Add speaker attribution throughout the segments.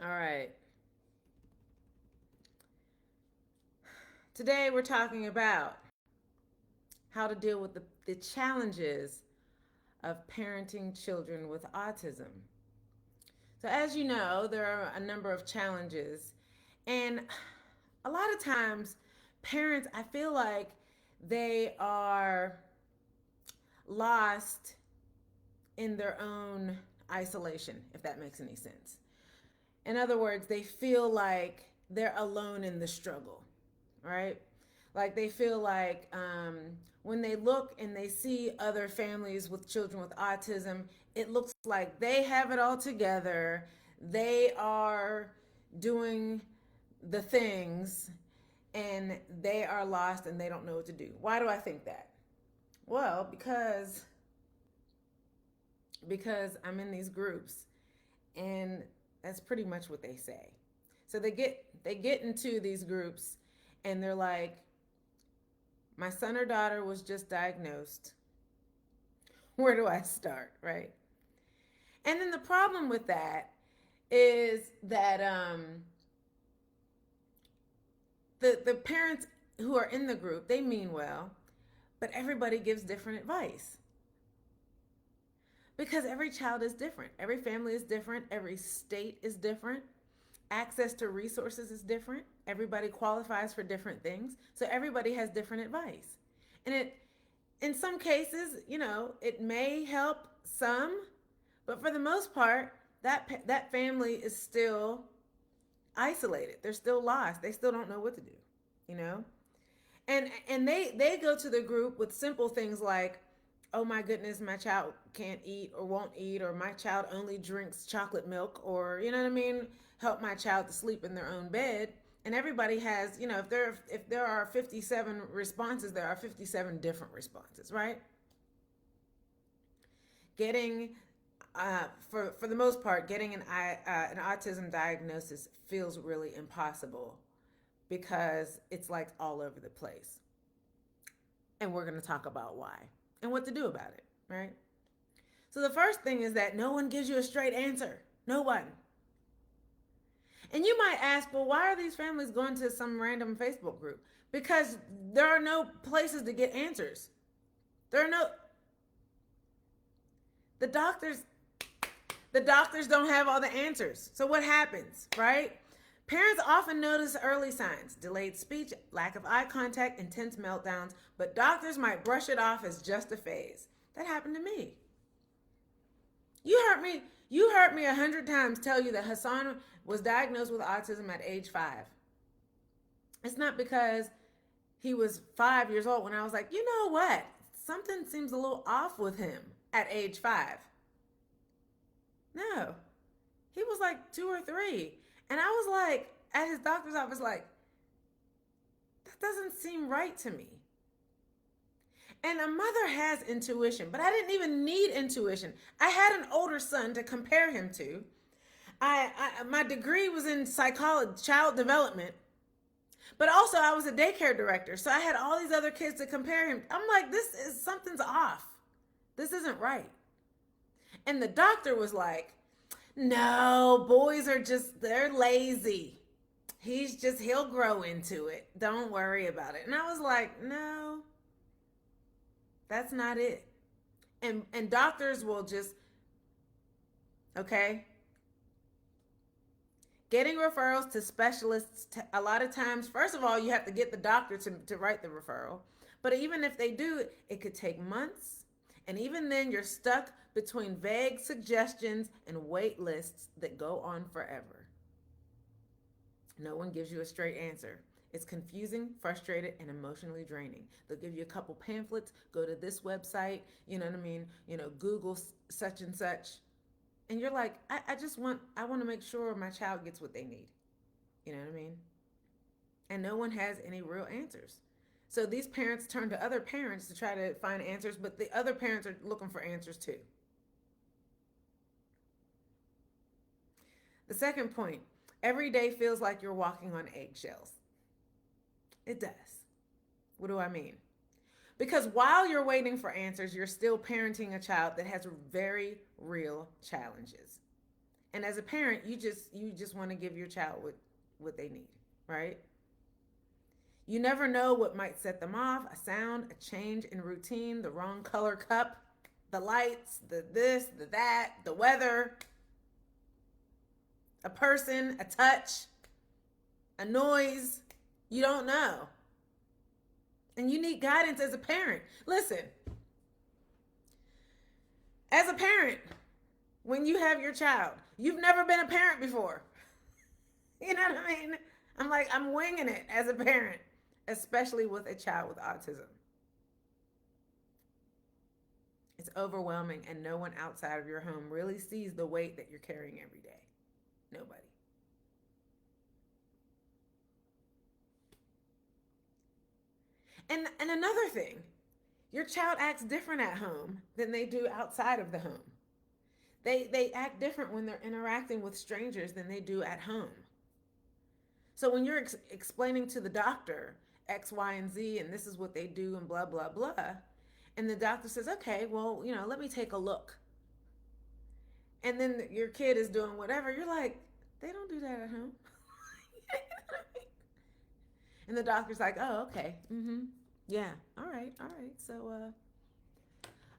Speaker 1: All right. Today we're talking about how to deal with the challenges of parenting children with autism. So, as you know, there are a number of challenges. And a lot of times, parents, I feel like they are lost in their own isolation, if that makes any sense. In other words, they feel like they're alone in the struggle, right? Like they feel like when they look and they see other families with children with autism, it looks like they have it all together. They are doing the things and they are lost and they don't know what to do. Why do I think that? Well, because I'm in these groups and that's pretty much what they say. So they get into these groups and they're like, my son or daughter was just diagnosed. Where do I start, right? And then the problem with that is that the parents who are in the group, they mean well, but everybody gives different advice because every child is different, every family is different, every state is different, access to resources is different, everybody qualifies for different things, so everybody has different advice. And it in some cases, it may help some, but for the most part, that family is still isolated. They're still lost. They still don't know what to do, you know? And they go to the group with simple things like, oh my goodness, my child can't eat or won't eat, or my child only drinks chocolate milk, or you know what I mean, help my child to sleep in their own bed. And everybody has, if there are 57 responses, there are 57 different responses, right? Getting for the most part, getting an autism diagnosis feels really impossible because it's like all over the place. And we're going to talk about why and what to do about it, right? So the first thing is that no one gives you a straight answer. No one. And you might ask, well, why are these families going to some random Facebook group? Because there are no places to get answers. There are no the doctors the doctors don't have all the answers. So what happens, right? Parents often notice early signs: delayed speech, lack of eye contact, intense meltdowns, but doctors might brush it off as just a phase. That happened to me. You heard me 100 times tell you that Hassan was diagnosed with autism at age 5. It's not because he was 5 years old when I was like, you know what? Something seems a little off with him at age 5. No, he was like 2 or 3. And I was like, at his doctor's office, like, that doesn't seem right to me. And a mother has intuition, but I didn't even need intuition. I had an older son to compare him to. My degree was in psychology, child development, but also I was a daycare director, so I had all these other kids to compare him. I'm like, something's off. This isn't right. And the doctor was like, no, boys are they're lazy. He'll grow into it. Don't worry about it. And I was like, no, that's not it. And doctors will just, okay, getting referrals to specialists, a lot of times, first of all, you have to get the doctor to write the referral. But even if they do, it could take months. And even then, you're stuck between vague suggestions and wait lists that go on forever. No one gives you a straight answer. It's confusing, frustrated, and emotionally draining. They'll give you a couple pamphlets, go to this website, you know what I mean? Google such and such. And you're like, I want to make sure my child gets what they need. You know what I mean? And no one has any real answers. So these parents turn to other parents to try to find answers, but the other parents are looking for answers too. The second point: every day feels like you're walking on eggshells. It does. What do I mean? Because while you're waiting for answers, you're still parenting a child that has very real challenges. And as a parent, you just want to give your child what they need, right? You never know what might set them off: a sound, a change in routine, the wrong color cup, the lights, the this, the that, the weather, a person, a touch, a noise. You don't know. And you need guidance as a parent. Listen, as a parent, when you have your child, you've never been a parent before. You know what I mean? I'm winging it as a parent, especially with a child with autism. It's overwhelming, and no one outside of your home really sees the weight that you're carrying every day. Nobody. And another thing, your child acts different at home than they do outside of the home. They act different when they're interacting with strangers than they do at home. So when you're explaining to the doctor X, Y, and Z, and this is what they do, and blah, blah, blah, and the doctor says, okay, well, let me take a look. And then your kid is doing whatever, you're like, they don't do that at home. And the doctor's like, oh, okay. Mm-hmm. Yeah. All right. All right. So,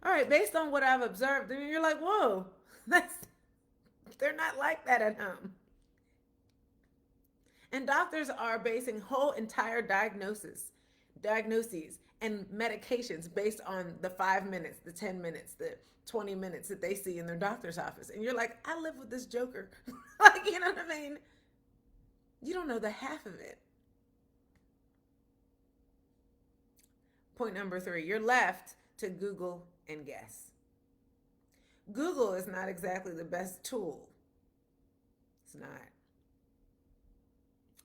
Speaker 1: all right, based on what I've observed, I mean, you're like, whoa, they're not like that at home. And doctors are basing whole entire diagnoses and medications based on the 5 minutes, the 10 minutes, the 20 minutes that they see in their doctor's office. And you're like, I live with this joker. Like, you know what I mean? You don't know the half of it. Point number 3, you're left to Google and guess. Google is not exactly the best tool. It's not.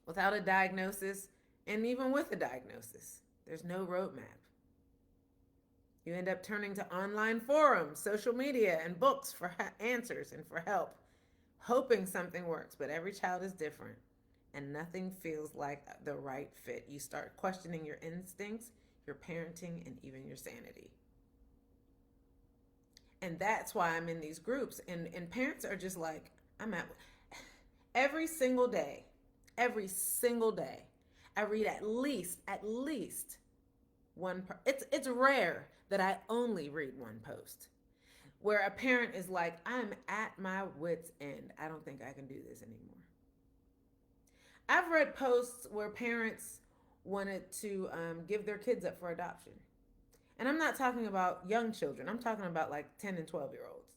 Speaker 1: Without a diagnosis, and even with a diagnosis, there's no roadmap. You end up turning to online forums, social media, and books for answers and for help, hoping something works. But every child is different, and nothing feels like the right fit. You start questioning your instincts, your parenting, and even your sanity. And that's why I'm in these groups. And parents are just like, I'm at every single day, I read at least one. It's rare that I only read one post where a parent is like, I'm at my wit's end. I don't think I can do this anymore. I've read posts where parents wanted to give their kids up for adoption. And I'm not talking about young children. I'm talking about like 10 and 12-year-olds.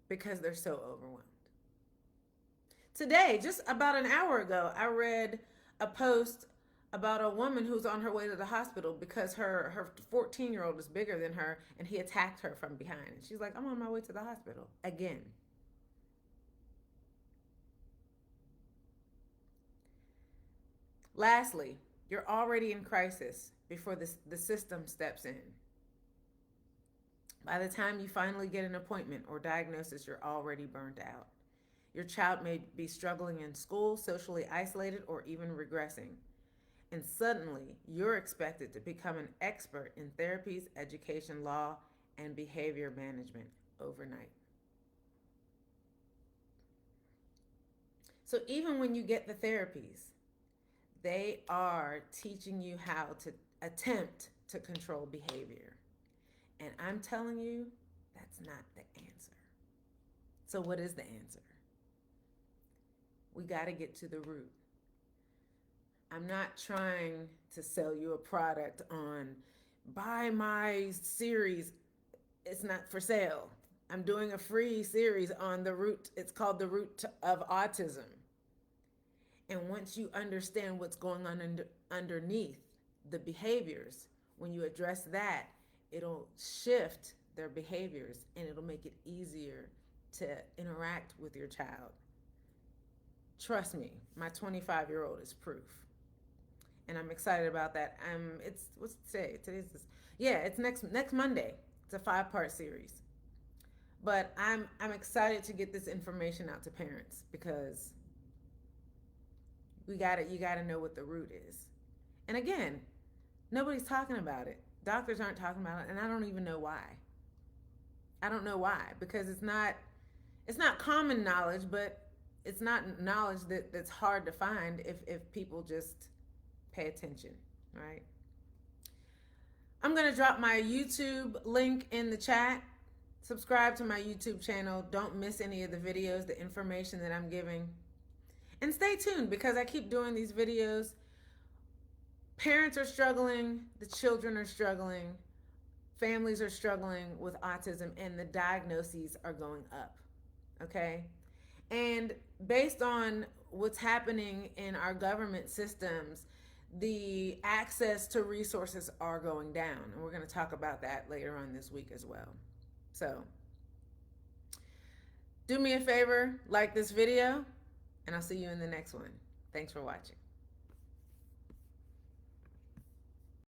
Speaker 1: Because they're so overwhelmed. Today, just about an hour ago, I read a post about a woman who's on her way to the hospital because her 14-year-old is bigger than her and he attacked her from behind. And she's like, I'm on my way to the hospital again. Lastly, you're already in crisis before the system steps in. By the time you finally get an appointment or diagnosis, you're already burnt out. Your child may be struggling in school, socially isolated, or even regressing. And suddenly, you're expected to become an expert in therapies, education, law, and behavior management overnight. So even when you get the therapies, they are teaching you how to attempt to control behavior. And I'm telling you, that's not the answer. So what is the answer? We got to get to the root. I'm not trying to sell you a product on buy my series. It's not for sale. I'm doing a free series on the root. It's called The Root of Autism. And once you understand what's going on underneath the behaviors, when you address that, it'll shift their behaviors and it'll make it easier to interact with your child. Trust me, my 25-year-old is proof. And I'm excited about that. It's what's today? It's next Monday. It's a 5-part series. But I'm excited to get this information out to parents because you gotta know what the root is. And again, nobody's talking about it. Doctors aren't talking about it, and I don't even know why. I don't know why, because it's not common knowledge, but it's not knowledge that's hard to find if people just pay attention, right? I'm going to drop my YouTube link in the chat. Subscribe to my YouTube channel. Don't miss any of the videos, the information that I'm giving. And stay tuned, because I keep doing these videos. Parents are struggling, the children are struggling, families are struggling with autism, and the diagnoses are going up. Okay? And based on what's happening in our government systems, the access to resources are going down. And we're going to talk about that later on this week as well. So, do me a favor, like this video, and I'll see you in the next one. Thanks for watching.